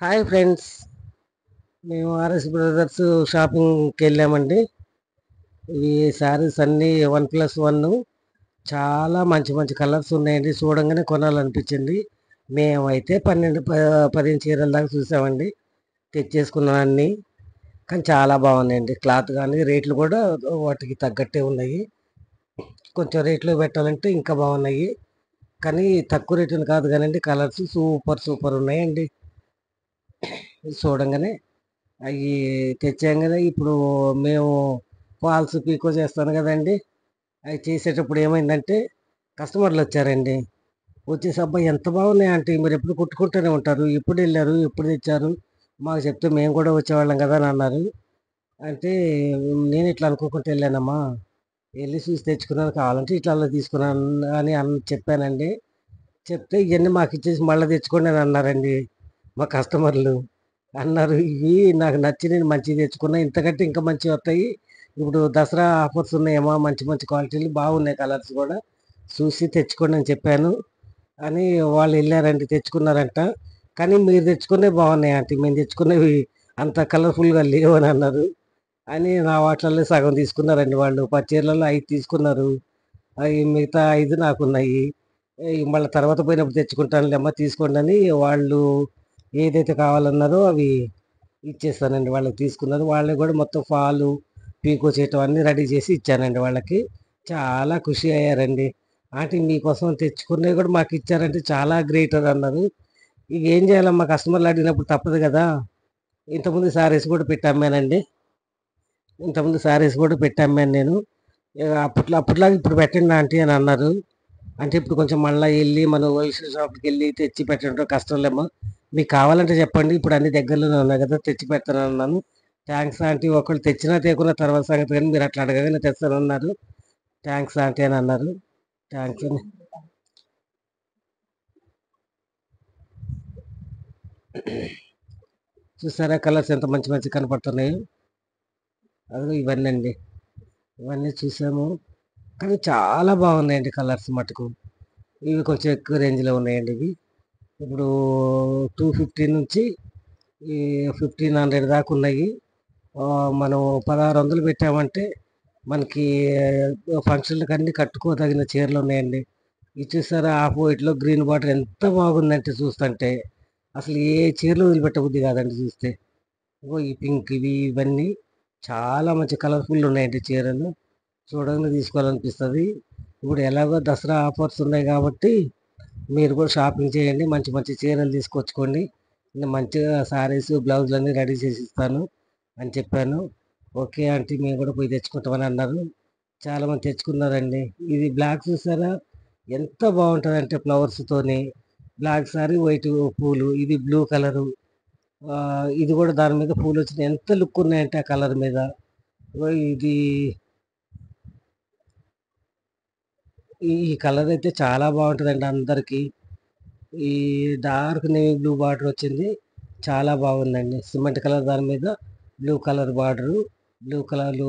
Hi friends. మేము RS brothers షాపింగ్కి వెళ్ళామండి. ఈ శారీస్ అన్నీ 1+1 చాలా మంచి మంచి కలర్స్ ఉన్నాయండి. చూడంగానే కొనాలనిపించింది. మేమైతే 15 చీరల దాకా చూసామండి. తెచ్చేసుకున్నాం అన్నీ. కానీ చాలా బాగున్నాయండి. క్లాత్ కానీ రేట్లు కూడా వాటికి తగ్గట్టే ఉన్నాయి. కొంచెం రేట్లు పెట్టాలంటే ఇంకా బాగున్నాయి. కానీ తక్కువ రేటుని కాదు కానండి, కలర్స్ సూపర్ సూపర్ ఉన్నాయండి. చూడంగానే అవి తెచ్చాం కదా. ఇప్పుడు మేము ఫాల్స్ పీకో చేస్తాను కదండి. అవి చేసేటప్పుడు ఏమైందంటే కస్టమర్లు వచ్చారండి. వచ్చేసి అబ్బాయి ఎంత బాగున్నాయి అంటే, మీరు ఎప్పుడు కుట్టుకుంటూనే ఉంటారు, ఎప్పుడు వెళ్ళారు, ఎప్పుడు తెచ్చారు, మాకు చెప్తే మేము కూడా వచ్చేవాళ్ళం కదా అని అన్నారు. అంటే నేను ఇట్లా అనుకోకుండా వెళ్ళానమ్మా, వెళ్ళి చూసి తెచ్చుకున్నాను, కావాలంటే ఇట్లా అలా తీసుకున్నాను అని చెప్పానండి. చెప్తే ఇవన్నీ మాకు ఇచ్చేసి మళ్ళీ తెచ్చుకోండి అని అన్నారండి మా కస్టమర్లు. అన్నారు, ఇవి నాకు నచ్చి నేను మంచివి తెచ్చుకున్నా, ఇంతకంటే ఇంకా మంచివి వస్తాయి. ఇప్పుడు దసరా ఆఫర్స్ ఉన్నాయేమో, మంచి మంచి క్వాలిటీలు బాగున్నాయి, కలర్స్ కూడా చూసి తెచ్చుకోండి అని చెప్పాను. అని వాళ్ళు వెళ్ళారండి, తెచ్చుకున్నారంట. కానీ మీరు తెచ్చుకునే బాగున్నాయి అంటే, మేము తెచ్చుకునేవి అంత కలర్ఫుల్గా లేవు అని అన్నారు. అని నా వాటిలలో సగం తీసుకున్నారండి వాళ్ళు. 10 చీరలలో 5 తీసుకున్నారు. అవి మిగతా 5 నాకున్నాయి. మళ్ళీ తర్వాత పోయినప్పుడు తెచ్చుకుంటానులేమ్మా, తీసుకోండి అని వాళ్ళు ఏదైతే కావాలన్నారో అవి ఇచ్చేస్తానండి. వాళ్ళకి తీసుకున్నారు. వాళ్ళకి కూడా మొత్తం ఫాలు పీకో చేయటం అన్నీ రెడీ చేసి ఇచ్చానండి వాళ్ళకి. చాలా ఖుషి అయ్యారండి. ఆంటీ మీకోసం తెచ్చుకున్నవి కూడా మాకు ఇచ్చారంటే చాలా గ్రేట్ అని అన్నారు. ఇక ఏం చేయాలమ్మా, కస్టమర్లు అడిగినప్పుడు తప్పదు కదా. ఇంతకుముందు సారీస్ కూడా పెట్టి అమ్మానండి. ఇంతకుముందు సారీస్ కూడా పెట్టి అమ్మాను నేను. అప్పట్లాగా ఇప్పుడు పెట్టండి ఆంటీ అని అన్నారు. అంటే ఇప్పుడు కొంచెం మళ్ళీ వెళ్ళి మనం హోల్సేల్ షాప్కి వెళ్ళి తెచ్చి పెట్టడం కష్టంలేమో, మీకు కావాలంటే చెప్పండి, ఇప్పుడు అన్ని దగ్గరలోనే ఉన్నాయి కదా, తెచ్చి పెడతాను అన్నాను. థ్యాంక్స్ ఆంటీ, ఒకళ్ళు తెచ్చినా తేకున్న తర్వాత సంగతి, కానీ మీరు అట్లా అడగగానే తెస్తానన్నారు. థ్యాంక్స్ ఆంటీ అని అన్నారు. థ్యాంక్స్ అని చూసారా, కలర్స్ ఎంత మంచి మంచి కనపడుతున్నాయి. అదిగో ఇవన్నీ అండి, ఇవన్నీ చూసాము. కానీ చాలా బాగున్నాయండి కలర్స్ మటుకు. ఇవి కొంచెం ఎక్కువ రేంజ్లో ఉన్నాయండి ఇవి. ఇప్పుడు 250 నుంచి ఈ 1500 దాకా ఉన్నాయి. మనం 1600 పెట్టామంటే మనకి ఫంక్షన్లకు అన్ని కట్టుకోదగిన చీరలు ఉన్నాయండి. ఇది చూసారా, ఆఫ్ వైట్లో గ్రీన్ బార్డర్ ఎంత బాగుందంటే, చూస్తుంటే అసలు ఏ చీరలు వదిలిపెట్టబుద్ధి కాదండి చూస్తే. ఇగో ఈ పింక్ ఇవి ఇవన్నీ చాలా మంచి కలర్ఫుల్ ఉన్నాయండి చీరలు. చూడంగానే తీసుకోవాలనిపిస్తుంది. ఇప్పుడు ఎలాగో దసరా ఆఫర్స్ ఉన్నాయి కాబట్టి మీరు కూడా షాపింగ్ చేయండి, మంచి మంచి చీరలు తీసుకొచ్చుకోండి. నేను మంచిగా సారీస్ బ్లౌజులు అన్నీ రెడీ చేసి ఇస్తాను అని చెప్పాను. ఓకే ఆంటీ, మేము కూడా పోయి తెచ్చుకుంటామని అన్నారు. చాలామంది తెచ్చుకున్నారండి. ఇది బ్లాక్ చూసారా, ఎంత బాగుంటుందంటే ఫ్లవర్స్తోని, బ్లాక్ సారీ వైట్ పూలు, ఇది బ్లూ కలరు. ఇది కూడా దాని మీద పూలు వచ్చినాయి, ఎంత లుక్ ఉన్నాయంటే ఆ కలర్ మీద. ఇది ఈ కలర్ అయితే చాలా బాగుంటుందండి అందరికీ. ఈ డార్క్ నేవీ బ్లూ బార్డర్ వచ్చింది, చాలా బాగుందండి. సిమెంట్ కలర్ దాని మీద blue colour border, blue colour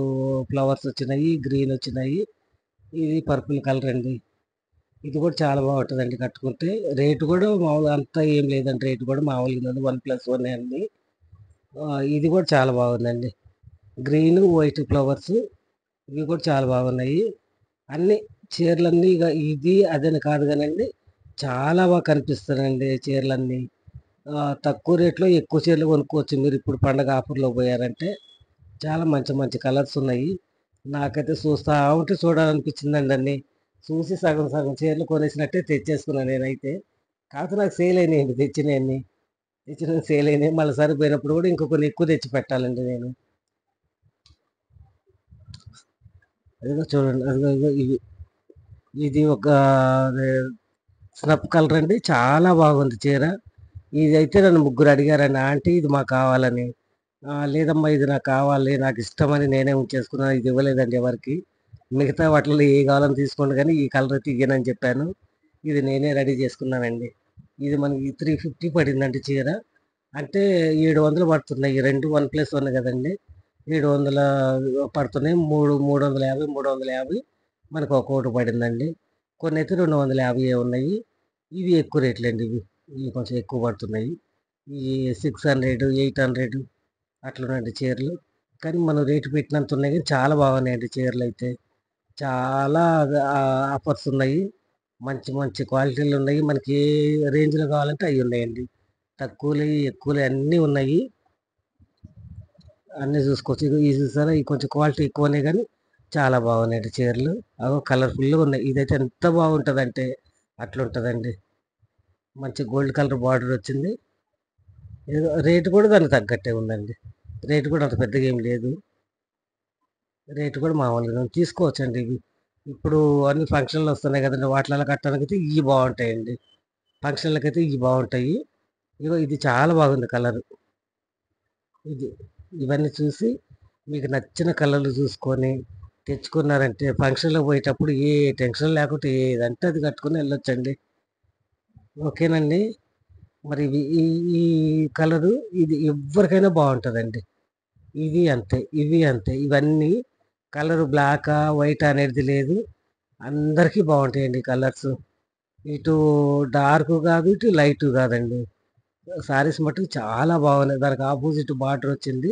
flowers వచ్చినాయి, గ్రీన్ వచ్చినాయి. ఇది పర్పుల్ కలర్ అండి. ఇది కూడా చాలా బాగుంటుందండి కట్టుకుంటే. రేటు కూడా మామూలుగా అంతా ఏం లేదండి, రేటు కూడా మామూలుగా ఉంది, 1+1 అండి. ఇది కూడా చాలా బాగుందండి. గ్రీన్ వైట్ ఫ్లవర్స్, ఇవి కూడా చాలా బాగున్నాయి. అన్ని చీరలన్నీ ఇక ఇది అదని కాదు కానండి, చాలా బాగా కనిపిస్తానండి చీరలన్నీ. తక్కువ రేట్లో ఎక్కువ చీరలు కొనుక్కోవచ్చు మీరు, ఇప్పుడు పండగ ఆఫర్లో పోయారంటే. చాలా మంచి మంచి కలర్స్ ఉన్నాయి. నాకైతే చూస్తా ఉంటే చూడాలనిపించిందండి అన్ని. చూసి సగం సగం చీరలు కొనేసినట్టే తెచ్చేసుకున్నాను నేనైతే. కాకపోతే నాకు సేల్ అయినాయండి తెచ్చినవన్నీ. తెచ్చినవి సేల్ అయినాయి, మళ్ళీ సరిపోయినప్పుడు కూడా ఇంకో కొన్ని ఎక్కువ తెచ్చి పెట్టాలండి నేను. అదిగో చూడండి, అదిగో ఇదిగో ఇవి. ఇది ఒక స్నఫ్ కలర్ అండి, చాలా బాగుంది చీర. ఇదైతే నన్ను ముగ్గురు అడిగారండి, ఆంటీ ఇది మాకు కావాలని. లేదమ్మా, ఇది నాకు కావాలి, నాకు ఇష్టమని నేనే ఉంచేసుకున్నాను, ఇది ఇవ్వలేదండి ఎవరికి. మిగతా వాటిలో ఏ కావాలని తీసుకోండి, కానీ ఈ కలర్ అయితే ఇయ్యనని చెప్పాను. ఇది నేనే రెడీ చేసుకున్నానండి. ఇది మనకి 350 పడిందండి చీర. అంటే 700 పడుతున్నాయి, ఈ రెండు 1+1 కదండి. 700 పడుతున్నాయి. 350 350 మనకు ఒక్కోటి పడిందండి. కొన్ని అయితే 250 ఉన్నాయి. ఇవి ఎక్కువ రేట్లండి, ఇవి ఇవి కొంచెం ఎక్కువ పడుతున్నాయి. ఈ 600, 800 అట్లున్నాయండి చీరలు. కానీ మనం రేటు పెట్టినంత ఉన్నాయి గానీ చాలా బాగున్నాయండి చీరలైతే. చాలా ఆఫర్స్ ఉన్నాయి. మంచి మంచి క్వాలిటీలు ఉన్నాయి. మనకి ఏ రేంజ్‌లో కావాలంటే అయి ఉన్నాయండి. తక్కువలయి, ఎక్కువలయి అన్నీ ఉన్నాయి. అన్నీ చూసుకోవచ్చు. ఇది చూసారా? ఇది కొంచెం క్వాలిటీ ఎక్కువనే గానీ చాలా బాగున్నాయండి చీరలు. అగో కలర్‌ఫుల్‌గా ఉన్నాయి. ఇదైతే ఎంత బాగుంటదంటే అట్లుంటదండి. మంచి గోల్డ్ కలర్ బార్డర్ వచ్చింది. ఏదో రేట్ కూడా దానికి తగ్గట్టే ఉందండి. రేట్ కూడా అంత పెద్దగా ఏమి లేదు. రేట్ కూడా మామూలుగానే తీసుకోవచ్చండి ఇవి. ఇప్పుడు అన్ని ఫంక్షన్‌లు వస్తున్నాయి కదండీ! వాటిలల్లో కట్టడానికైతే ఇయి బావుంటాయండి. ఫంక్షన్‌లకైతే ఇయి బావుంటాయి. ఇగో ఇది చాలా బాగుంది కలరు. ఇది. ఇవన్నీ చూసి మీకు నచ్చిన కలర్‌లు చూసుకొని తెచ్చుకున్నారంటే ఫంక్షన్‌లోకి పోయేటప్పుడు ఏ టెన్షన్ లేకుండా ఏదంటే అది కట్టుకొని ఎళ్ళొచ్చండి. ఓకేనండి. మరి ఇవి ఈ ఈ కలరు ఇది ఎవ్వరికైనా బావుంటదండి. ఇది అంతే. ఇవి అంతే. ఇవన్నీ కలరు బ్లాకా, వైటా అనేది లేదు. అందరికీ బావుంటాయండి కలర్సు. ఇటు డార్క్ గాదు, ఇటు లైటు గాదండి. శారీస్ మట్టుకు చాలా బాగున్నాయి. దానికి అపోజిట్ బార్డరొచ్చింది.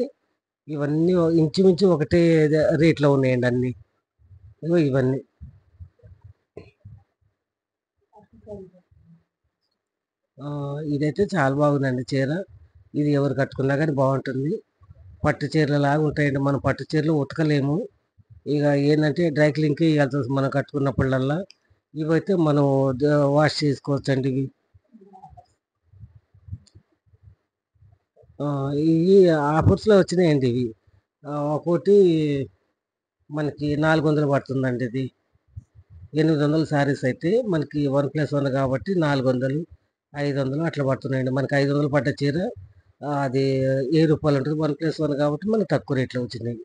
ఇవన్నీ ఇంచుమించు ఒకటే రేట్‌లో ఉన్నాయండి అన్నీ. ఇగో ఇవన్నీ. ఇదైతే చాలా బాగుందండి చీర. ఇది ఎవరు కట్టుకున్నా గానీ బావుంటుంది. పట్టు చీరలలాగా ఉంటాయండి. మనం పట్టు చీరలు ఉతకలేము. ఇగ ఏందంటే డ్రై క్లీన్‌కి ఎళ్తాం మనం కట్టుకున్నప్పుడల్లా. ఇవైతే మనం ద వాష్ చేసుకోవచ్చండి ఇవి. ఇయి ఆఫర్స్‌లో వచ్చినాయండి ఇవి. ఒక్కోటి మనకి 400 పడుతుందండి ఇది. 800 శారీస్ అయితే మనకి 1+1 కాబట్టి 400, 500 అట్లా పడుతున్నాయండి. మనకి 500 పడ్డ చీర అది రూ. 1000 ఉంటది. 1+1 కాబట్టి మనకు తక్కువ రేట్‌లో వచ్చినాయి.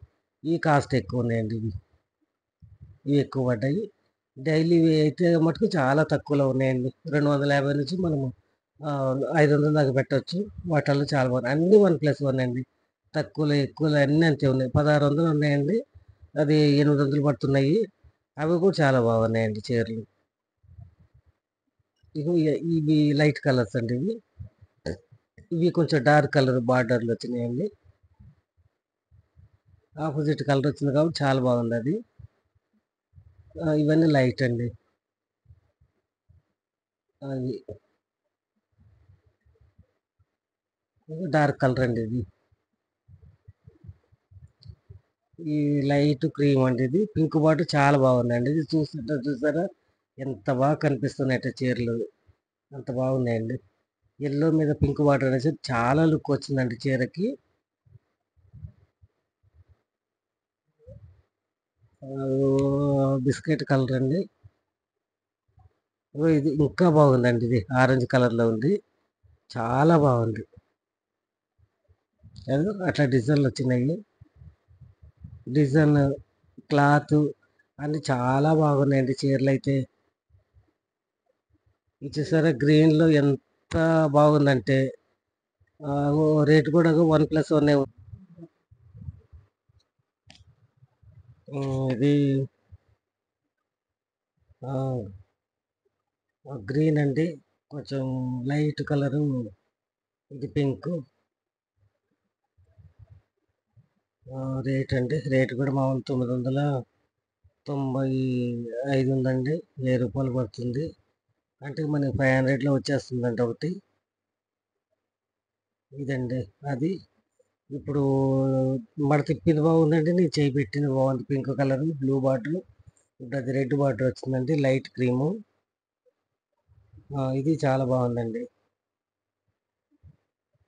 ఇయి కాస్ట్ ఎక్కువున్నాయండి ఇవి. ఇవి ఎక్కువ పడ్డాయి. డైలీవి అయితే మటుకు చాలా తక్కువలో ఉన్నాయండి. 250 నుంచి మనము 500 దాకా పెట్టొచ్చు. వాటిల్లో చాలా బాగున్నాయి. అన్నీ 1+1 అండి. తక్కువలో, ఎక్కువలో అన్నీ అంతే ఉన్నాయి. 1600 ఉన్నాయండి. అది 800 పడుతున్నాయి. అవి కూడా చాలా బాగున్నాయండి చీరలు. ఇగో ఇవి లైట్ కలర్స్ అండి ఇవి. ఇవి కొంచెం డార్క్ కలర్ బార్డర్‌లో వచ్చినాయండి. ఆపోజిట్ కలర్ వచ్చింది కాబట్టి చాలా బాగుందది. ఇవన్నీ లైట్ అండి. అవి డార్క్ కలర్ అండి ఇది. ఈ లైట్ క్రీమ్ అండి ఇది. పింక్ బార్డర్ చాలా బాగుందండి. ఇది చూస్తుంటే చూసారా? ఎంత బాగా కనిపిస్తున్నాయంటే చీరలు. అంత బాగున్నాయండి. యెల్లో మీద పింక్ బార్డర్ అనేసి చాలా లుక్ వచ్చిందండి చీరకి. బిస్కెట్ కలర్ అండి. ఇది ఇంకా బాగుందండి ఇది. ఆరెంజ్ కలర్‌లో ఉంది. చాలా బాగుంది. అదిగో అట్లా డిజైన్‌లొచ్చినాయి. డిజైన్, క్లాతు అన్నీ చాలా బాగున్నాయండి చీరలైతే. ఇది చూసారా గ్రీన్‌లో ఎంత బాగుందంటే రేట్ కూడా 1+1 ఇది ఆ! గ్రీన్ అండి. కొంచెం లైట్ కలరు ఇది పింకు. రేట్ అండి. రేట్ కూడా మామూలు 995 ఉందండి. రూ. 1000 పడుతుంది. అంటే మనకి 500లో వచ్చేస్తుందండి ఒకటి. ఇదండి అది. ఇప్పుడు మడతిప్పింది బాగుందండి. నేను చేయి పెట్టింది బాగుంది. Pink colour, blue border. ఇప్పుడు అది రెడ్ బార్డర్ వచ్చిందండి. Light cream. ఇది చాలా బాగుందండి.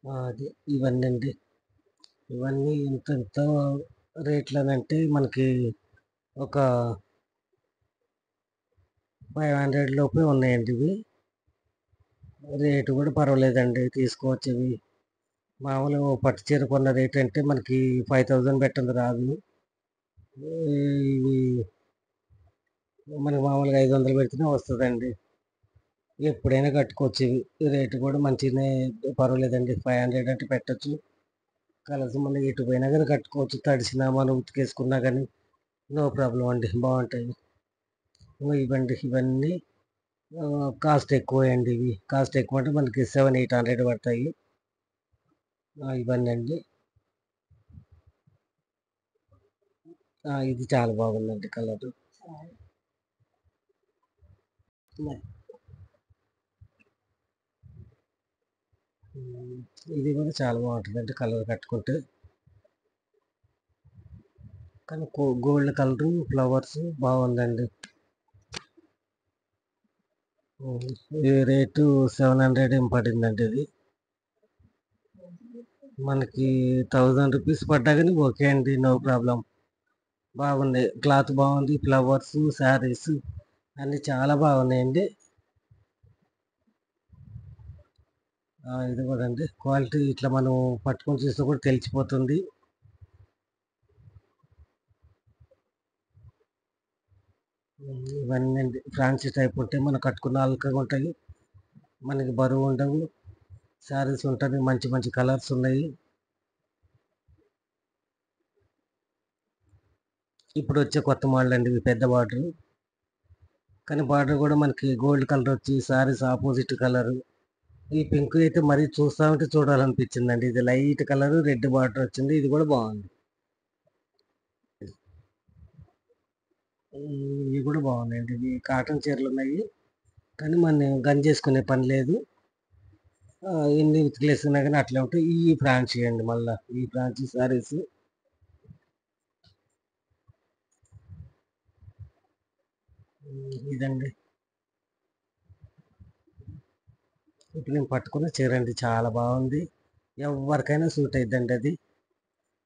అది ఇవన్నీ అండి. ఇవన్నీ ఇంత రేట్లనంటే మనకి ఒక 500 లోపే ఉన్నాయండి ఇవి. రేటు కూడా పర్వాలేదండి. తీసుకోవచ్చు ఇవి. మామూలుగా ఓ పట్టు చీర కొన్న రేట్ అంటే మనకి 5000 పెట్టంది రాదు. ఇవి మనకి మామూలుగా 500 పెడితేనే వస్తదండి. ఎప్పుడైనా కట్టుకోవచ్చు ఇవి. రేటు కూడా మంచిగానే పర్వాలేదండి. 500 అంటే పెట్టొచ్చు. కలర్స్ మనం ఎటు పోయినా గానీ కట్టుకోవచ్చు. తడిసినా మనం ఉతికేసుకున్నా గానీ నో ప్రాబ్లమ్ అండి. బావుంటాయి. ఇవ్వండి ఇవన్నీ కాస్ట్ ఎక్కువే అండి ఇవి. కాస్ట్ ఎక్కువంటే మనకి 700, 800 పడతాయి. ఇవన్నీ అండి. ఇది చాలా బాగుందండి కలరు. హ్మ్. ఇది కూడా చాలా బాగుంటుందండి కలర్ కట్టుకుంటే. కానీ గోల్డ్ కలరు ఫ్లవర్స్ బాగుందండి. ఇది రేటు 700 ఏం పడిందండి ఇది. మనకి 1000 రూపీస్ పడ్డా కానీ ఓకే అండి, నో ప్రాబ్లం. బాగుంది, క్లాత్ బాగుంది, ఫ్లవర్స్, శారీస్ అన్నీ చాలా బాగున్నాయండి. ఇది కూడా అండి క్వాలిటీ ఇట్లా మనం పట్టుకొని చూస్తే కూడా తెలిసిపోతుంది. ఇవన్నీ అండి ఫ్రాన్సీ టైప్ ఉంటే మనం కట్టుకున్న అల్కగా ఉంటాయి, మనకి బరువు ఉండవు. శారీస్ ఉంటుంది, మంచి మంచి కలర్స్ ఉన్నాయి. ఇప్పుడు వచ్చే కొత్త మోడల్ అండి ఇవి, పెద్ద బార్డర్. కానీ బార్డర్ కూడా మనకి గోల్డ్ కలర్ వచ్చి శారీస్ ఆపోజిట్ కలర్. ఈ పింక్ అయితే మరీ చూస్తా ఉంటే చూడాలనిపించిందండి. ఇది లైట్ కలర్ రెడ్ బార్డర్ వచ్చింది, ఇది కూడా బాగుంది. ఇవి కూడా బాగున్నాయండి. ఇవి కాటన్ చీరలు ఉన్నాయి, కానీ మనం గన్ చేసుకునే పని లేదు. ఎన్ని ఉతికిలేసినా కానీ అట్లే ఉంటాయి. ఈ ఫ్రాన్సీ అండి, మళ్ళీ ఈ ఫ్రాన్సీ శారీస్. ఇదండి ఇప్పుడు నేను పట్టుకున్న చీర అండి, చాలా బాగుంది. ఎవరికైనా సూట్ అయిద్దండి అది.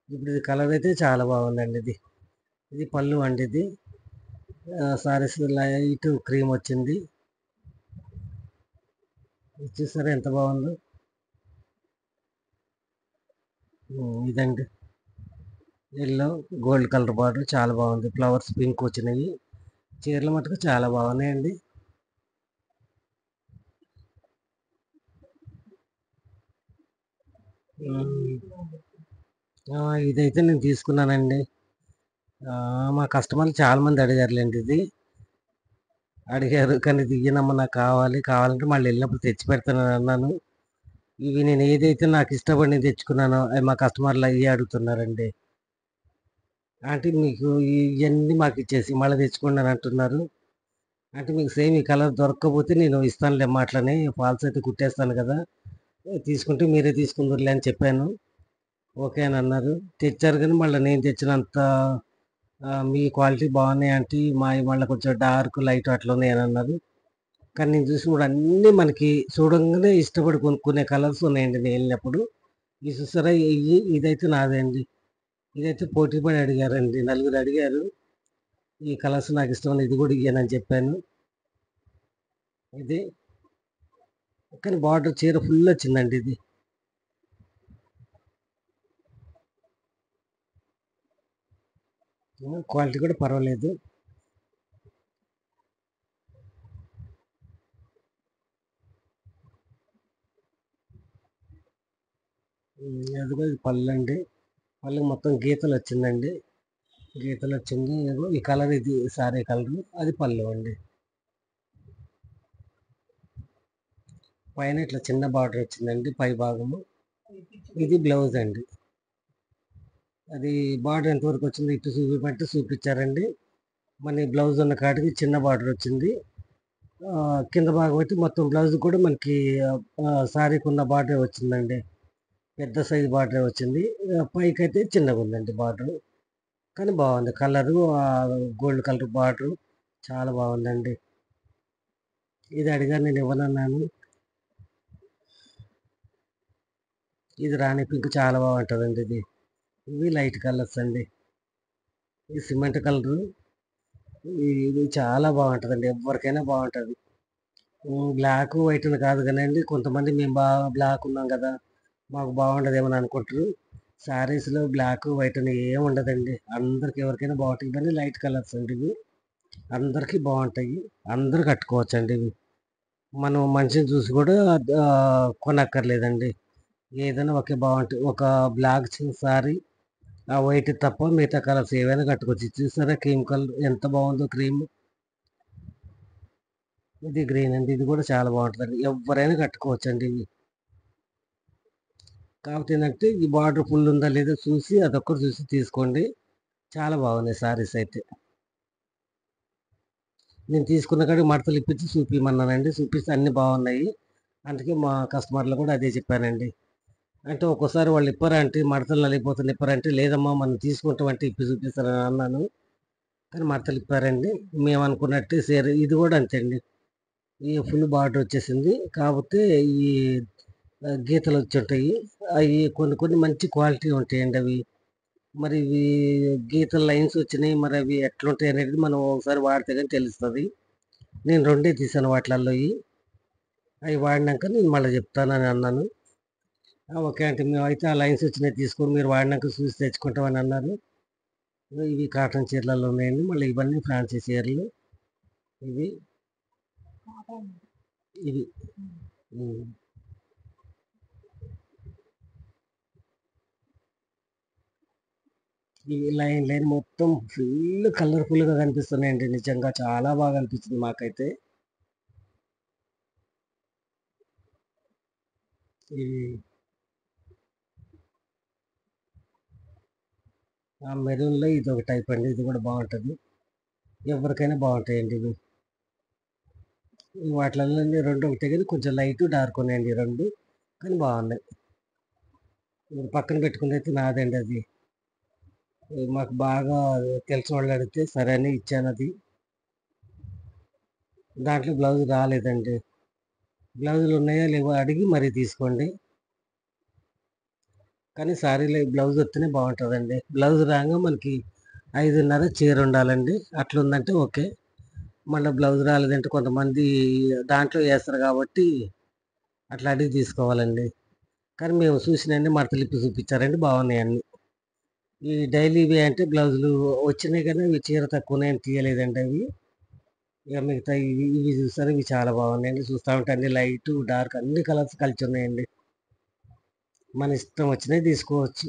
ఇప్పుడు ఇది కలర్ అయితే చాలా బాగుందండి. ఇది ఇది పళ్ళు అండి. ఇది సారీస్ లైట్ క్రీమ్ వచ్చింది. ఇది చూసారా ఎంత బాగుందో. ఇదండి ఎల్లో గోల్డ్ కలర్ బార్డర్ చాలా బాగుంది, ఫ్లవర్స్ పింక్ వచ్చినాయి. చీరలు మటుకు చాలా బాగున్నాయండి. ఇదైతే నేను తీసుకున్నానండి. మా కస్టమర్లు చాలా మంది అడిగారులేండి ఇది. అడిగారు కానీ ఇది ఇయ్యనమ్మా, నాకు కావాలి, కావాలంటే మళ్ళీ వెళ్ళినప్పుడు తెచ్చి పెడతానని అన్నాను. ఇవి నేను ఏదైతే నాకు ఇష్టపడి నేను తెచ్చుకున్నానో అవి మా కస్టమర్లు అయ్యే అడుగుతున్నారండి. అంటే మీకు ఇవన్నీ మాకు ఇచ్చేసి మళ్ళీ తెచ్చుకోండి అని అంటున్నారు. అంటే మీకు సేమ్ ఈ కలర్ దొరక్కపోతే నేను ఇస్తానులే అట్లనే, ఫాల్స్ అయితే కుట్టేస్తాను కదా, తీసుకుంటే మీరే తీసుకుందరులే అని చెప్పాను. ఓకే అని అన్నారు. తెచ్చారు కానీ మళ్ళీ నేను తెచ్చినంత మీ క్వాలిటీ బాగున్నాయి అంటే మళ్ళీ కొంచెం డార్క్ లైట్ అట్లా ఉన్నాయి అని అన్నారు. కానీ నేను చూసి కూడా అన్నీ మనకి చూడంగానే ఇష్టపడి కొనుక్కునే కలర్స్ ఉన్నాయండి నేను వెళ్ళినప్పుడు. ఇది చూసారా, ఇదైతే నాదే అండి. ఇదైతే పోటీ పడి అడిగారండి, నలుగురు అడిగారు. ఈ కలర్స్ నాకు ఇష్టం, ఇది కూడా ఇయ్యనని చెప్పాను. ఇది కానీ బార్డర్ చీర ఫుల్ వచ్చిందండి. ఇది క్వాలిటీ కూడా పర్వాలేదు. అదిగో ఇది పళ్ళు అండి. పళ్ళు మొత్తం గీతలు వచ్చిందండి, గీతలు వచ్చింది. ఈ కలర్ ఇది సారీ కలర్, అది పళ్ళు అండి. పైన ఇట్లా చిన్న బార్డర్ వచ్చిందండి పై భాగము. ఇది బ్లౌజ్ అండి. అది బార్డర్ ఎంతవరకు వచ్చింది ఇటు చూపిమంటే చూపించారండి. మన బ్లౌజ్ ఉన్న కాడికి చిన్న బార్డర్ వచ్చింది. కింద భాగం అయితే మొత్తం బ్లౌజ్ కూడా మనకి సారీకి ఉన్న బార్డర్ వచ్చిందండి. పెద్ద సైజ్ బార్డర్ వచ్చింది. పైకి అయితే చిన్నగా ఉందండి బార్డర్. కానీ బాగుంది కలరు, గోల్డ్ కలర్ బార్డర్ చాలా బాగుందండి. ఇది అడిగారు, నేను ఇవ్వనన్నాను. ఇది రాణి పింక్ చాలా బాగుంటుందండి. ఇవి లైట్ కలర్స్ అండి. ఇది సిమెంట్ కలరు, ఇది చాలా బాగుంటుందండి, ఎవరికైనా బాగుంటుంది. బ్లాక్ వైట్ అని కాదు కానండి, కొంతమంది మేము బాగా బ్లాక్ ఉన్నాం కదా, మాకు బాగుండదేమని అనుకుంటారు. శారీస్లో బ్లాక్ వైట్ అని ఏం ఉండదండి, అందరికి ఎవరికైనా బాగుంటాయి. ఇవన్నీ లైట్ కలర్స్ అండి, ఇవి అందరికీ బాగుంటాయి, అందరూ కట్టుకోవచ్చు అండి. ఇవి మనం మనిషిని చూసి కూడా కొనక్కర్లేదండి. ఏదైనా ఒకే బాగుంటుంది. ఒక బ్లాక్ సారీ ఆ వైట్ తప్ప మిగతా కలర్స్ ఏవైనా కట్టుకోవచ్చు. ఇది చూసారా క్రీమ్ కలర్ ఎంత బాగుందో, క్రీమ్. ఇది గ్రీన్ అండి, ఇది కూడా చాలా బాగుంటుందండి, ఎవరైనా కట్టుకోవచ్చు అండి. ఇవి కాబట్టి ఏంటంటే ఈ బార్డర్ ఫుల్ ఉందా లేదా చూసి అదొక్కటి చూసి తీసుకోండి. చాలా బాగున్నాయి సారీస్ అయితే. నేను తీసుకున్న కాడికి మడతలు ఇప్పించి చూపిమన్నానండి. చూపిస్తే అన్నీ బాగున్నాయి. అందుకే మా కస్టమర్లు కూడా అదే చెప్పానండి. అంటే ఒక్కోసారి వాళ్ళు ఇప్పారంటే మడతలు నలిగిపోతున్నాయి ఇప్పారంటే, లేదమ్మా మనం తీసుకుంటామంటే ఇప్పి చూపిస్తానని అన్నాను. కానీ మడతలు ఇప్పారండి. మేము అనుకున్నట్టు ఇది కూడా అంతే అండి. ఈ ఫుల్ బార్డర్ వచ్చేసింది. కాకపోతే ఈ గీతలు వచ్చి ఉంటాయి. అవి కొన్ని కొన్ని మంచి క్వాలిటీ ఉంటాయండి అవి. మరి ఇవి గీతల లైన్స్ వచ్చినాయి. మరి అవి ఎట్లుంటాయి అనేది మనం ఒకసారి వాడితే కానీ తెలుస్తుంది. నేను రెండే తీసాను వాటిలలో. అవి వాడినాక నేను మళ్ళీ చెప్తానని అన్నాను. ఓకే అంటే మేమైతే ఆ లైన్స్ వచ్చినాయి తీసుకొని మీరు వాడినాక చూసి తెచ్చుకుంటామని అన్నారు. ఇవి కాటన్ చీరలలో ఉన్నాయండి. మళ్ళీ ఇవన్నీ ఫ్యాన్సీ చీరలు ఇవి ఇవి ఉమ్. ఇవి లైన్ లైన్ మొత్తం ఫుల్ కలర్ఫుల్గా కనిపిస్తున్నాయండి. నిజంగా చాలా బాగా అనిపించింది మాకైతే. ఇవి ఆ మెరూన్లో ఇది ఒక టైప్ అండి. ఇది కూడా బాగుంటుంది. ఎవరికైనా బాగుంటాయండి ఇవి. వాటిలలో రెండు ఒకటే కానీ కొంచెం లైట్ డార్క్ ఉన్నాయండి రెండు. కానీ బాగున్నాయి. ఇప్పుడు పక్కన పెట్టుకుంది అయితే నాదండి అది. మాకు బాగా తెలిసిన వాళ్ళు అడిగితే సరే అని ఇచ్చాను అది. దాంట్లో బ్లౌజ్ రాలేదండి. బ్లౌజులు ఉన్నాయా లేవో అడిగి మరీ తీసుకోండి. కానీ సారీలో బ్లౌజ్ వస్తేనే బాగుంటుందండి. బ్లౌజ్ రాగా మనకి 5:30 చీర ఉండాలండి. అట్లుందంటే ఓకే. మళ్ళీ బ్లౌజ్ రాలేదంటే కొంతమంది దాంట్లో వేస్తారు కాబట్టి అట్లా అడిగి తీసుకోవాలండి. కానీ మేము చూసినవన్నీ మడతలిప్పి చూపించారండి. బాగున్నాయి అన్నీ. ఈ డైలీ వే అంటే బ్లౌజులు వచ్చినాయి కానీ ఇవి చీర తక్కువ ఉన్నాయని తీయలేదండి అవి. ఇక మిగతా ఇవి ఇవి చూస్తారు. ఇవి చాలా బాగున్నాయండి. చూస్తూ ఉంటే అన్ని లైట్ డార్క్ అన్ని కలర్స్ కలిసి ఉన్నాయండి. మన ఇష్టం వచ్చినవి తీసుకోవచ్చు.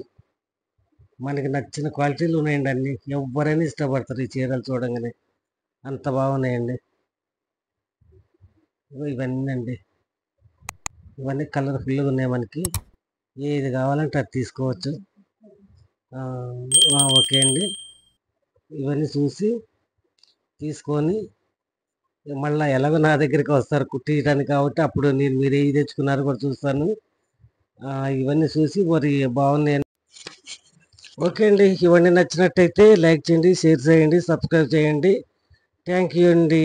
మనకి నచ్చిన క్వాలిటీలు ఉన్నాయండి అన్ని. ఎవరైనా ఇష్టపడతారు ఈ చీరలు చూడంగానే. అంత బాగున్నాయండి. ఇవన్నీ అండి. ఇవన్నీ కలర్ఫుల్గా ఉన్నాయి మనకి. ఏది కావాలంటే అది తీసుకోవచ్చు. ఓకే అండి. ఇవన్నీ చూసి తీసుకొని మళ్ళీ ఎలాగో నా దగ్గరికి వస్తారు కుట్టించడానికి కాబట్టి అప్పుడు నేను మీరు ఏవి తెచ్చుకున్నారో కూడా చూస్తాను. ఇవన్నీ చూసి మరి బాగున్నాయి. ఓకే అండి. ఇవన్నీ నచ్చినట్టయితే లైక్ చేయండి, షేర్ చేయండి, సబ్స్క్రైబ్ చేయండి. థ్యాంక్ యూ అండి.